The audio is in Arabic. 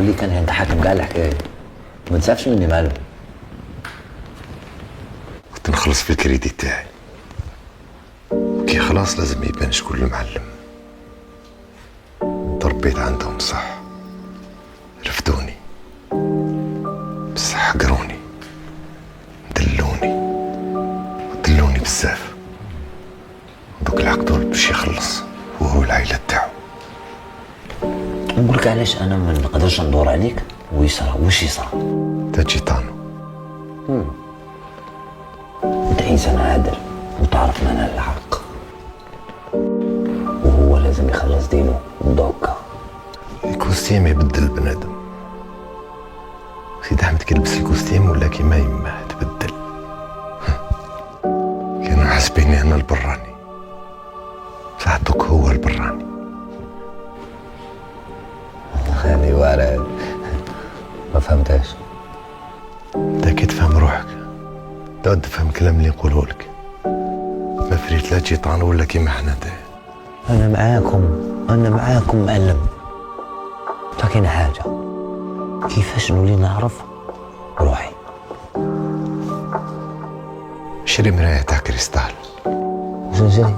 اللي كان يضحك كاع الحكايه، ما تسافش مني معلم. كنت نخلص في الكريدي تاعي، كي خلاص لازم يبان شكون المعلم. تربيت عندهم صح، رفدوني بصح حقروني، دلوني بزاف. دوك العقدول باش يخلص هو والعائلة تاعو. نقولك علاش انا ما نقدرش ندور عليك ويصرى واش يصرى. تا جيتانو انت انسان عادل وتعرف معنى الحق، وهو لازم يخلص دينه دوكا. الكوستيم يبدل البنادم. سيدي احمد كي لبس الكوستيم ولا كيما يماه تبدل. كانوا حاسبيني انا البراني، بصح دوك هو البراني. خالي وارد ما فهمتهاش. انت كي تفهم روحك تعود تفهم الكلام اللي نقوله لك. ما فريت لا جيطان ولا كيما حنا انا معاكم معلم. لكن حاجه، كيفاش نولي نعرف روحي؟ شري مراية تاع كريستال. واش نشري؟